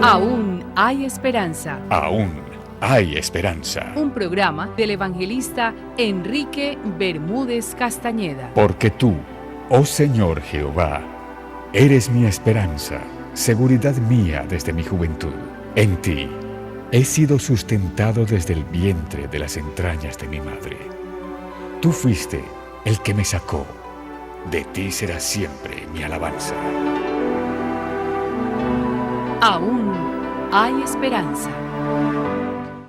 Aún hay esperanza. Aún hay esperanza. Un programa del evangelista Enrique Bermúdez Castañeda. Porque tú, oh Señor Jehová, eres mi esperanza, seguridad mía desde mi juventud. En ti he sido sustentado desde el vientre de las entrañas de mi madre. Tú fuiste el que me sacó. De ti será siempre mi alabanza. Aún hay esperanza.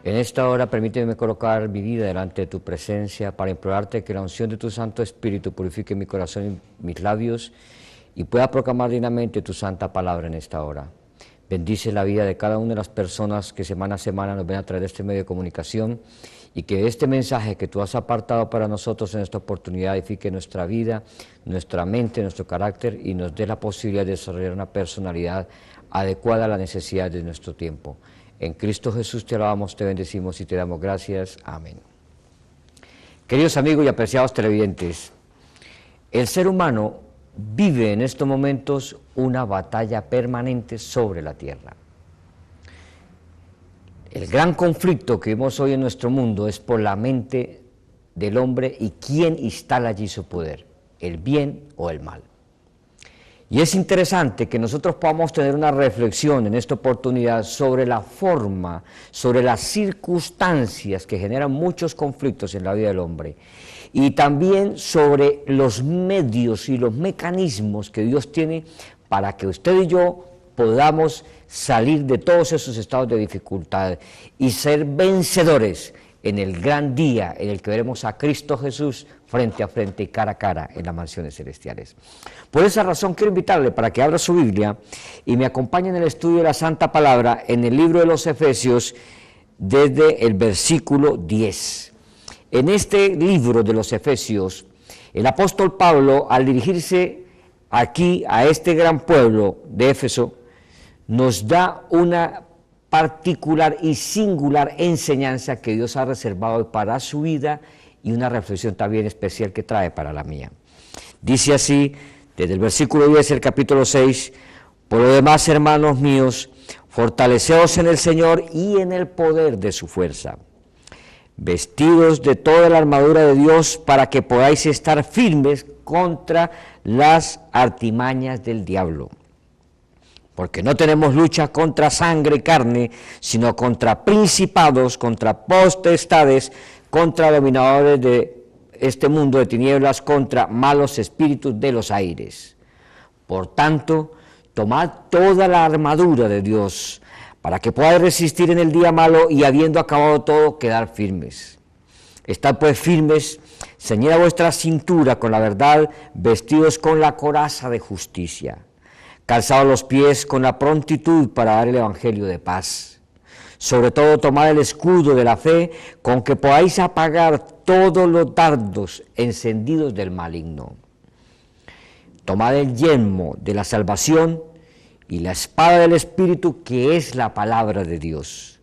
En esta hora permíteme colocar mi vida delante de tu presencia para implorarte que la unción de tu Santo Espíritu purifique mi corazón y mis labios y pueda proclamar dignamente tu santa palabra en esta hora. Bendice la vida de cada una de las personas que semana a semana nos ven a través de este medio de comunicación y que este mensaje que tú has apartado para nosotros en esta oportunidad edifique nuestra vida, nuestra mente, nuestro carácter y nos dé la posibilidad de desarrollar una personalidad adecuada a la necesidad de nuestro tiempo. En Cristo Jesús te alabamos, te bendecimos y te damos gracias. Amén. Queridos amigos y apreciados televidentes, el ser humano vive en estos momentos una batalla permanente sobre la tierra. El gran conflicto que vemos hoy en nuestro mundo es por la mente del hombre y quién instala allí su poder, el bien o el mal. Y es interesante que nosotros podamos tener una reflexión en esta oportunidad sobre la forma, sobre las circunstancias que generan muchos conflictos en la vida del hombre y también sobre los medios y los mecanismos que Dios tiene para que usted y yo podamos salir de todos esos estados de dificultad y ser vencedores en el gran día en el que veremos a Cristo Jesús frente a frente y cara a cara en las mansiones celestiales. Por esa razón quiero invitarle para que abra su Biblia y me acompañe en el estudio de la Santa Palabra en el libro de los Efesios desde el versículo 10. En este libro de los Efesios, el apóstol Pablo, al dirigirse aquí a este gran pueblo de Éfeso, nos da una particular y singular enseñanza que Dios ha reservado para su vida y una reflexión también especial que trae para la mía. Dice así, desde el versículo 10 del capítulo 6, por lo demás, hermanos míos, fortaleceos en el Señor y en el poder de su fuerza, vestidos de toda la armadura de Dios para que podáis estar firmes contra las artimañas del diablo. Porque no tenemos lucha contra sangre y carne, sino contra principados, contra potestades, contra dominadores de este mundo de tinieblas, contra malos espíritus de los aires. Por tanto, tomad toda la armadura de Dios, para que podáis resistir en el día malo y habiendo acabado todo, quedar firmes. Estad pues firmes, ceñid vuestra cintura con la verdad, vestidos con la coraza de justicia, calzados los pies con la prontitud para dar el evangelio de paz. Sobre todo tomad el escudo de la fe, con que podáis apagar todos los dardos encendidos del maligno. Tomad el yelmo de la salvación y la espada del Espíritu, que es la palabra de Dios.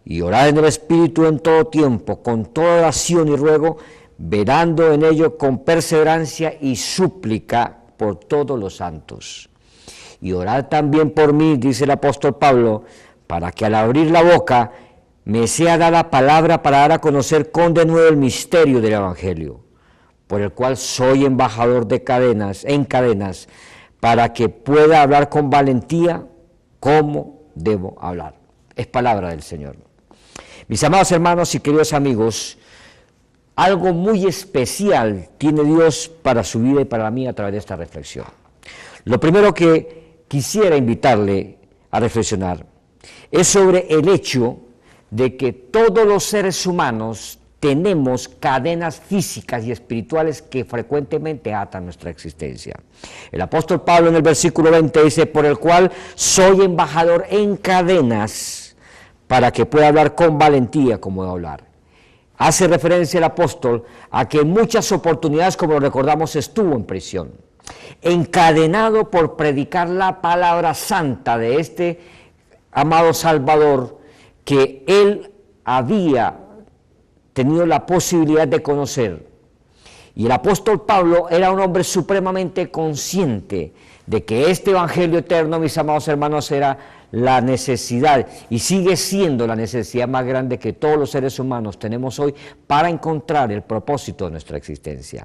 Y orad en el Espíritu en todo tiempo, con toda oración y ruego, velando en ello con perseverancia y súplica por todos los santos. Y orad también por mí, dice el apóstol Pablo, para que al abrir la boca me sea dada palabra para dar a conocer con denuedo el misterio del Evangelio, por el cual soy embajador en cadenas, para que pueda hablar con valentía cómo debo hablar. Es palabra del Señor. Mis amados hermanos y queridos amigos, algo muy especial tiene Dios para su vida y para la mía a través de esta reflexión. Lo primero que quisiera invitarle a reflexionar es sobre el hecho de que todos los seres humanos tenemos cadenas físicas y espirituales que frecuentemente atan nuestra existencia. El apóstol Pablo en el versículo 20 dice, por el cual soy embajador en cadenas, para que pueda hablar con valentía como debo hablar. Hace referencia el apóstol a que en muchas oportunidades, como lo recordamos, estuvo en prisión, encadenado por predicar la palabra santa de este amado Salvador que él había tenido la posibilidad de conocer. Y el apóstol Pablo era un hombre supremamente consciente de que este evangelio eterno, mis amados hermanos, era la necesidad, y sigue siendo la necesidad más grande que todos los seres humanos tenemos hoy para encontrar el propósito de nuestra existencia.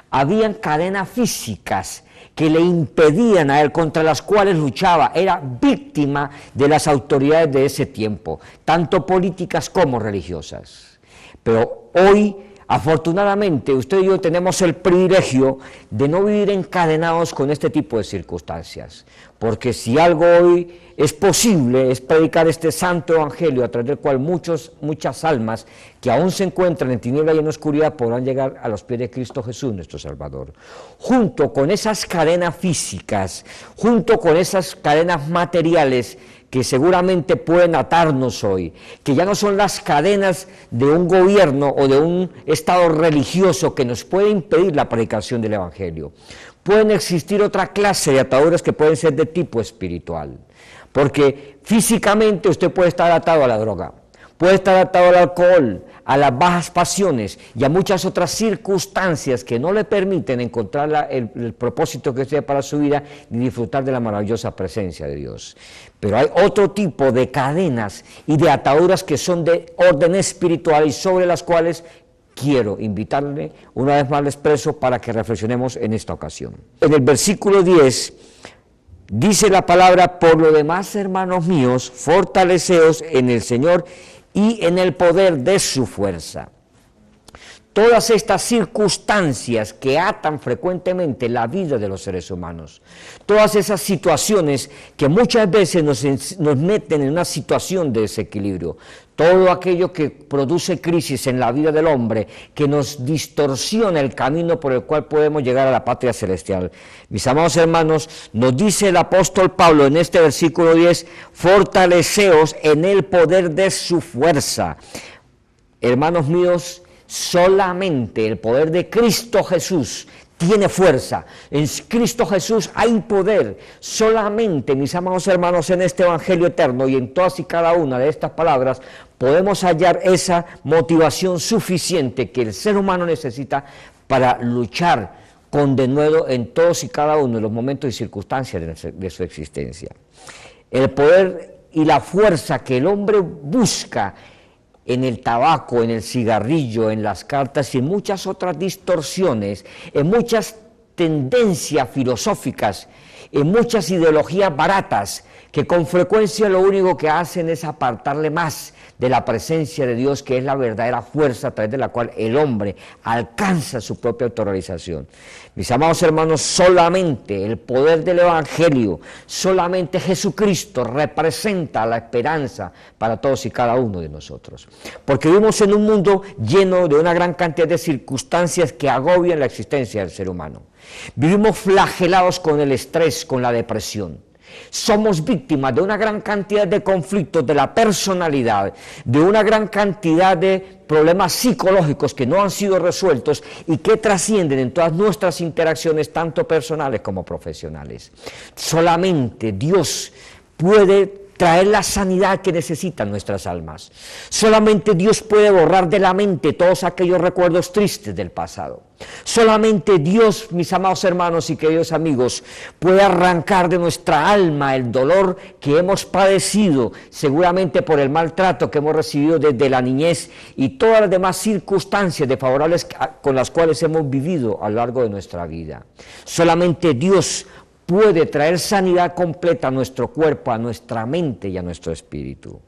Habían cadenas físicas que le impedían a él, contra las cuales luchaba. Era víctima de las autoridades de ese tiempo, tanto políticas como religiosas. Pero hoy, afortunadamente, usted y yo tenemos el privilegio de no vivir encadenados con este tipo de circunstancias, porque si algo hoy es posible es predicar este santo evangelio, a través del cual muchas almas que aún se encuentran en tiniebla y en oscuridad podrán llegar a los pies de Cristo Jesús, nuestro Salvador. Junto con esas cadenas físicas, junto con esas cadenas materiales que seguramente pueden atarnos hoy, que ya no son las cadenas de un gobierno o de un estado religioso que nos puede impedir la predicación del evangelio. Pueden existir otra clase de ataduras que pueden ser de tipo espiritual, porque físicamente usted puede estar atado a la droga, puede estar atado al alcohol, a las bajas pasiones y a muchas otras circunstancias que no le permiten encontrar el propósito que sea para su vida ni disfrutar de la maravillosa presencia de Dios. Pero hay otro tipo de cadenas y de ataduras que son de orden espiritual y sobre las cuales quiero invitarle, una vez más les expreso, para que reflexionemos en esta ocasión. En el versículo 10 dice la palabra: por lo demás, hermanos míos, fortaleceos en el Señor y en el poder de su fuerza. Todas estas circunstancias que atan frecuentemente la vida de los seres humanos, todas esas situaciones que muchas veces nos meten en una situación de desequilibrio, todo aquello que produce crisis en la vida del hombre, que nos distorsiona el camino por el cual podemos llegar a la patria celestial. Mis amados hermanos, nos dice el apóstol Pablo en este versículo 10, fortaleceos en el poder de su fuerza. Hermanos míos, solamente el poder de Cristo Jesús tiene fuerza. En Cristo Jesús hay poder. Solamente, mis amados hermanos, en este Evangelio eterno y en todas y cada una de estas palabras podemos hallar esa motivación suficiente que el ser humano necesita para luchar con denuedo en todos y cada uno de los momentos y circunstancias de su existencia. El poder y la fuerza que el hombre busca en el tabaco, en el cigarrillo, en las cartas y en muchas otras distorsiones, en muchas tendencias filosóficas, en muchas ideologías baratas, que con frecuencia lo único que hacen es apartarle más de la presencia de Dios, que es la verdadera fuerza a través de la cual el hombre alcanza su propia autorrealización. Mis amados hermanos, solamente el poder del Evangelio, solamente Jesucristo representa la esperanza para todos y cada uno de nosotros. Porque vivimos en un mundo lleno de una gran cantidad de circunstancias que agobian la existencia del ser humano. Vivimos flagelados con el estrés, con la depresión. Somos víctimas de una gran cantidad de conflictos de la personalidad, de una gran cantidad de problemas psicológicos que no han sido resueltos y que trascienden en todas nuestras interacciones, tanto personales como profesionales. Solamente Dios puede traer la sanidad que necesitan nuestras almas. Solamente Dios puede borrar de la mente todos aquellos recuerdos tristes del pasado. Solamente Dios, mis amados hermanos y queridos amigos, puede arrancar de nuestra alma el dolor que hemos padecido, seguramente por el maltrato que hemos recibido desde la niñez y todas las demás circunstancias desfavorables con las cuales hemos vivido a lo largo de nuestra vida. Solamente Dios puede traer sanidad completa a nuestro cuerpo, a nuestra mente y a nuestro espíritu.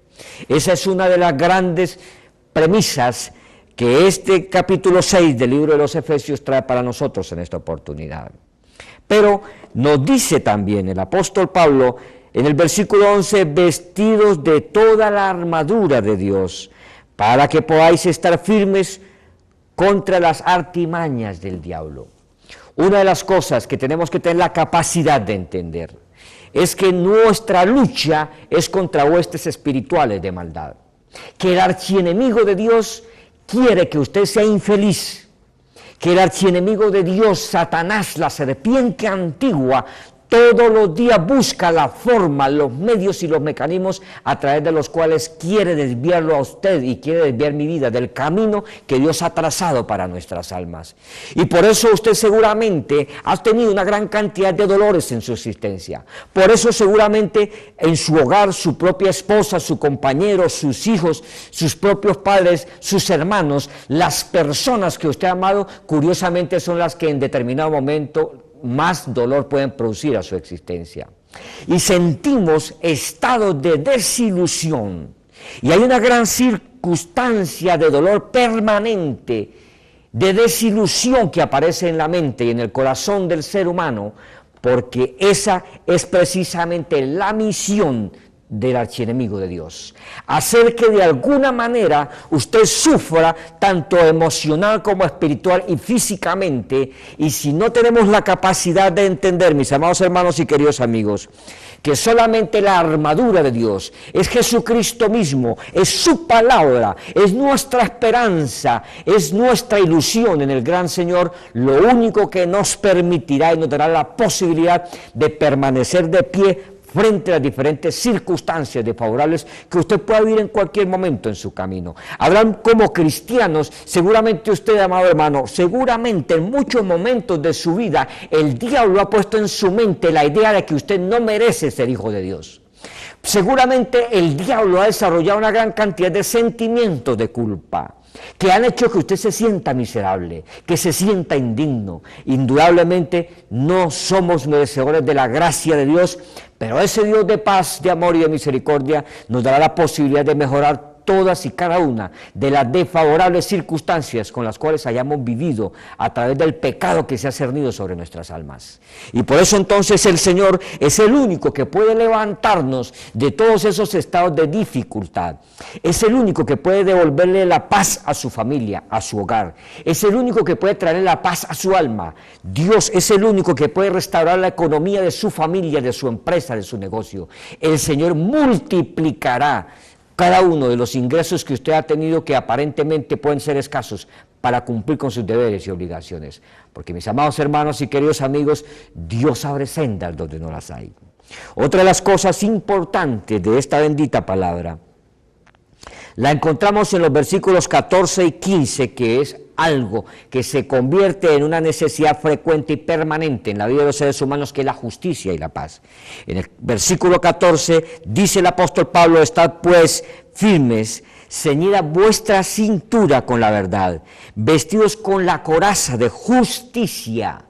Esa es una de las grandes premisas que este capítulo 6 del libro de los Efesios trae para nosotros en esta oportunidad. Pero nos dice también el apóstol Pablo en el versículo 11, vestidos de toda la armadura de Dios, para que podáis estar firmes contra las artimañas del diablo. Una de las cosas que tenemos que tener la capacidad de entender es que nuestra lucha es contra huestes espirituales de maldad, que el archienemigo de Dios quiere que usted sea infeliz, que el archienemigo de Dios, Satanás, la serpiente antigua, todos los días busca la forma, los medios y los mecanismos a través de los cuales quiere desviarlo a usted y quiere desviar mi vida del camino que Dios ha trazado para nuestras almas. Y por eso usted seguramente ha tenido una gran cantidad de dolores en su existencia. Por eso seguramente en su hogar, su propia esposa, su compañero, sus hijos, sus propios padres, sus hermanos, las personas que usted ha amado, curiosamente son las que en determinado momento más dolor pueden producir a su existencia. Y sentimos estados de desilusión. Y hay una gran circunstancia de dolor permanente, de desilusión que aparece en la mente y en el corazón del ser humano, porque esa es precisamente la misión del archienemigo de Dios, hacer que de alguna manera usted sufra tanto emocional como espiritual y físicamente. Y si no tenemos la capacidad de entender, mis amados hermanos y queridos amigos, que solamente la armadura de Dios es Jesucristo mismo, es su palabra, es nuestra esperanza, es nuestra ilusión en el gran Señor, lo único que nos permitirá y nos dará la posibilidad de permanecer de pie frente a las diferentes circunstancias desfavorables que usted pueda vivir en cualquier momento en su camino. Habrán como cristianos, seguramente usted, amado hermano, seguramente en muchos momentos de su vida, el diablo ha puesto en su mente la idea de que usted no merece ser hijo de Dios. Seguramente el diablo ha desarrollado una gran cantidad de sentimientos de culpa, que han hecho que usted se sienta miserable, que se sienta indigno. Indudablemente no somos merecedores de la gracia de Dios, pero ese Dios de paz, de amor y de misericordia nos dará la posibilidad de mejorar todas y cada una de las desfavorables circunstancias con las cuales hayamos vivido a través del pecado que se ha cernido sobre nuestras almas. Y por eso entonces el Señor es el único que puede levantarnos de todos esos estados de dificultad. Es el único que puede devolverle la paz a su familia, a su hogar. Es el único que puede traerle la paz a su alma. Dios es el único que puede restaurar la economía de su familia, de su empresa, de su negocio. El Señor multiplicará cada uno de los ingresos que usted ha tenido, que aparentemente pueden ser escasos, para cumplir con sus deberes y obligaciones. Porque, mis amados hermanos y queridos amigos, Dios abre sendas donde no las hay. Otra de las cosas importantes de esta bendita palabra la encontramos en los versículos 14 y 15, que es algo que se convierte en una necesidad frecuente y permanente en la vida de los seres humanos, que es la justicia y la paz. En el versículo 14 dice el apóstol Pablo: estad pues firmes, ceñida vuestra cintura con la verdad, vestidos con la coraza de justicia.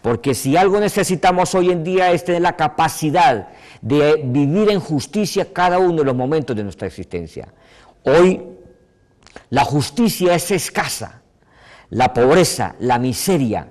Porque si algo necesitamos hoy en día es tener la capacidad de vivir en justicia cada uno de los momentos de nuestra existencia. Hoy la justicia es escasa. La pobreza, la miseria,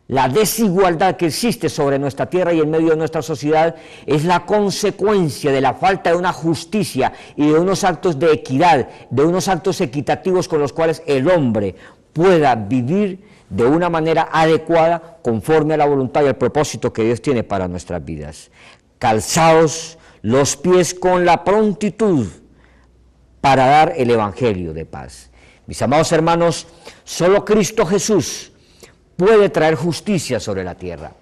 la desigualdad que existe sobre nuestra tierra y en medio de nuestra sociedad es la consecuencia de la falta de una justicia y de unos actos de equidad, de unos actos equitativos con los cuales el hombre pueda vivir de una manera adecuada conforme a la voluntad y al propósito que Dios tiene para nuestras vidas. Calzaos los pies con la prontitud para dar el evangelio de paz. Mis amados hermanos, solo Cristo Jesús puede traer justicia sobre la tierra.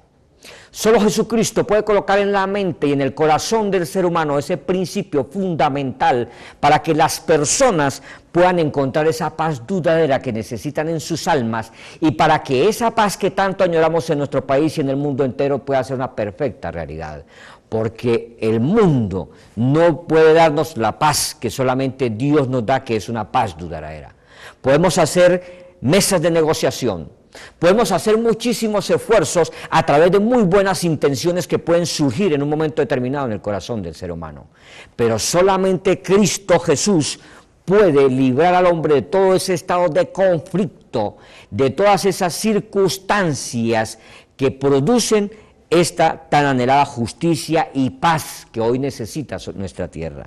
Solo Jesucristo puede colocar en la mente y en el corazón del ser humano ese principio fundamental para que las personas puedan encontrar esa paz duradera que necesitan en sus almas, y para que esa paz que tanto añoramos en nuestro país y en el mundo entero pueda ser una perfecta realidad. Porque el mundo no puede darnos la paz que solamente Dios nos da, que es una paz duradera. Podemos hacer mesas de negociación, podemos hacer muchísimos esfuerzos a través de muy buenas intenciones que pueden surgir en un momento determinado en el corazón del ser humano. Pero solamente Cristo Jesús puede librar al hombre de todo ese estado de conflicto, de todas esas circunstancias que producen esta tan anhelada justicia y paz que hoy necesita nuestra tierra.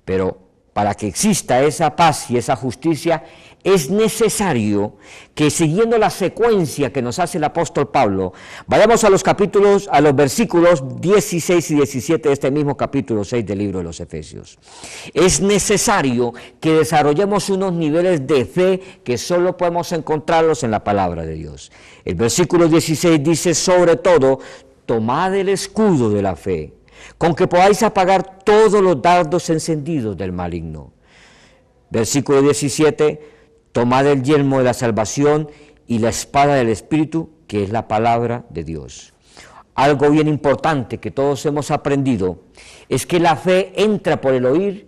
Pero para que exista esa paz y esa justicia, es necesario que, siguiendo la secuencia que nos hace el apóstol Pablo, vayamos a los versículos 16 y 17 de este mismo capítulo 6 del libro de los Efesios. Es necesario que desarrollemos unos niveles de fe que solo podemos encontrarlos en la palabra de Dios. El versículo 16 dice: sobre todo, tomad el escudo de la fe, con que podáis apagar todos los dardos encendidos del maligno. Versículo 17, tomad el yelmo de la salvación y la espada del Espíritu, que es la palabra de Dios. Algo bien importante que todos hemos aprendido es que la fe entra por el oír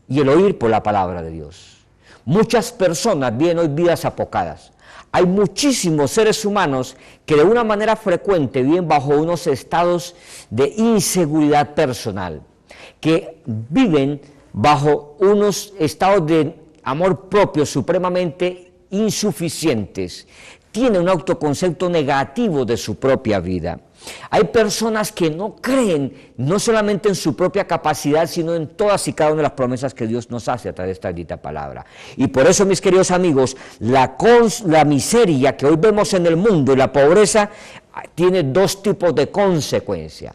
y el oír por la palabra de Dios. Muchas personas viven hoy vidas apocadas. Hay muchísimos seres humanos que de una manera frecuente viven bajo unos estados de inseguridad personal, que viven bajo unos estados de amor propio supremamente insuficientes, tienen un autoconcepto negativo de su propia vida. Hay personas que no creen no solamente en su propia capacidad, sino en todas y cada una de las promesas que Dios nos hace a través de esta bendita palabra. Y por eso, mis queridos amigos, la miseria que hoy vemos en el mundo y la pobreza tiene dos tipos de consecuencia.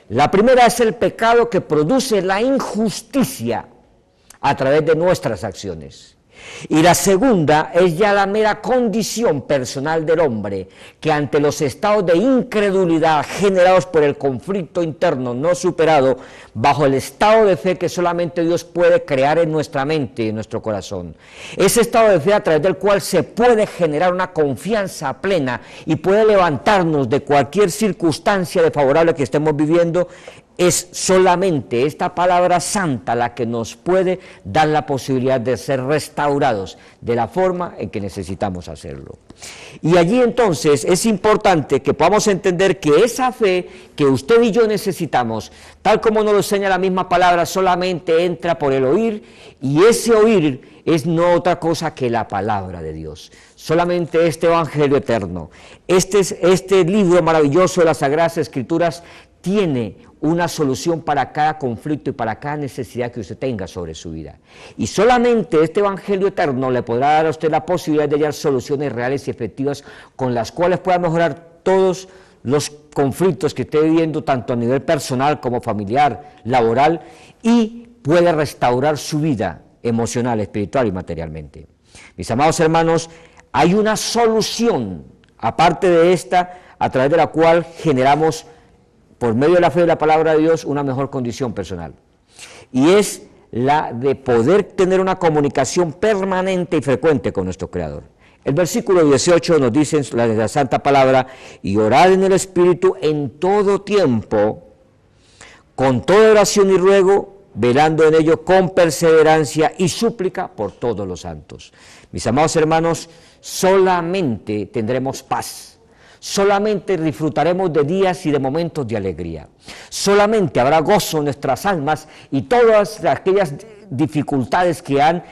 La primera es el pecado que produce la injusticia a través de nuestras acciones. Y la segunda es ya la mera condición personal del hombre, que ante los estados de incredulidad generados por el conflicto interno no superado, bajo el estado de fe que solamente Dios puede crear en nuestra mente y en nuestro corazón. Ese estado de fe a través del cual se puede generar una confianza plena y puede levantarnos de cualquier circunstancia desfavorable que estemos viviendo. Es solamente esta palabra santa la que nos puede dar la posibilidad de ser restaurados de la forma en que necesitamos hacerlo. Y allí entonces es importante que podamos entender que esa fe que usted y yo necesitamos, tal como nos lo enseña la misma palabra, solamente entra por el oír, y ese oír es no otra cosa que la palabra de Dios. Solamente este Evangelio eterno, este libro maravilloso de las Sagradas Escrituras tiene una solución para cada conflicto y para cada necesidad que usted tenga sobre su vida. Y solamente este Evangelio eterno le podrá dar a usted la posibilidad de hallar soluciones reales y efectivas con las cuales pueda mejorar todos los conflictos que esté viviendo, tanto a nivel personal como familiar, laboral, y puede restaurar su vida emocional, espiritual y materialmente. Mis amados hermanos, hay una solución, aparte de esta, a través de la cual generamos, por medio de la fe y la palabra de Dios, una mejor condición personal. Y es la de poder tener una comunicación permanente y frecuente con nuestro Creador. El versículo 18 nos dice la santa palabra: y orad en el Espíritu en todo tiempo, con toda oración y ruego, velando en ello con perseverancia y súplica por todos los santos. Mis amados hermanos, solamente tendremos paz. Solamente disfrutaremos de días y de momentos de alegría. Solamente habrá gozo en nuestras almas, y todas aquellas dificultades que han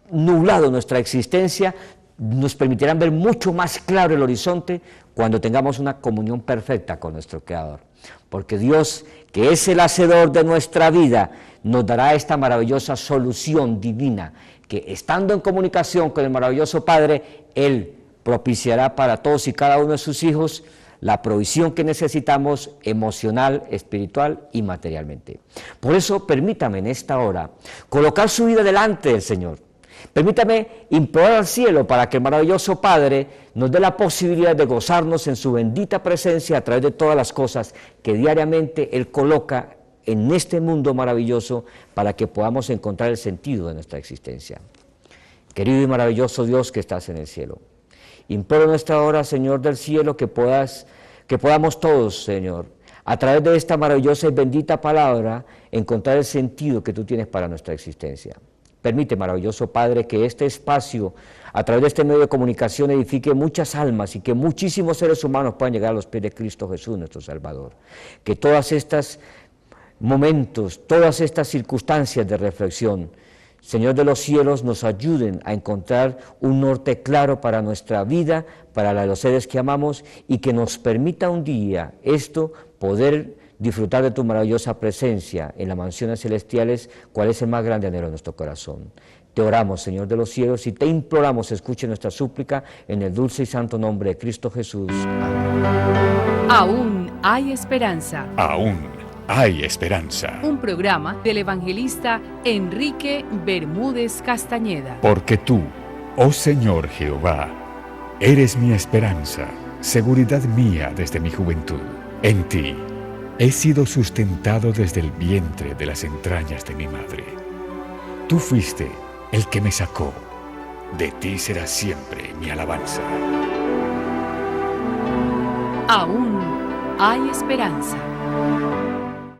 nublado nuestra existencia nos permitirán ver mucho más claro el horizonte cuando tengamos una comunión perfecta con nuestro Creador. Porque Dios, que es el hacedor de nuestra vida, nos dará esta maravillosa solución divina, que estando en comunicación con el maravilloso Padre, Él propiciará para todos y cada uno de sus hijos la provisión que necesitamos emocional, espiritual y materialmente. Por eso, permítame en esta hora colocar su vida delante del Señor. Permítame implorar al cielo para que el maravilloso Padre nos dé la posibilidad de gozarnos en su bendita presencia a través de todas las cosas que diariamente Él coloca en este mundo maravilloso, para que podamos encontrar el sentido de nuestra existencia. Querido y maravilloso Dios que estás en el cielo, imploro en esta hora, Señor del cielo, que podamos todos, Señor, a través de esta maravillosa y bendita palabra, encontrar el sentido que tú tienes para nuestra existencia. Permite, maravilloso Padre, que este espacio, a través de este medio de comunicación, edifique muchas almas y que muchísimos seres humanos puedan llegar a los pies de Cristo Jesús, nuestro Salvador. Que todas estas momentos, todas estas circunstancias de reflexión, Señor de los cielos, nos ayuden a encontrar un norte claro para nuestra vida, para la de los seres que amamos, y que nos permita un día esto poder disfrutar de tu maravillosa presencia en las mansiones celestiales, cuál es el más grande anhelo de nuestro corazón. Te oramos, Señor de los cielos, y te imploramos, escuche nuestra súplica en el dulce y santo nombre de Cristo Jesús. Amén. Aún hay esperanza. Aún hay esperanza. Un programa del evangelista Enrique Bermúdez Castañeda. Porque tú, oh Señor Jehová, eres mi esperanza, seguridad mía desde mi juventud. En ti he sido sustentado desde el vientre de las entrañas de mi madre. Tú fuiste el que me sacó. De ti será siempre mi alabanza. Aún hay esperanza.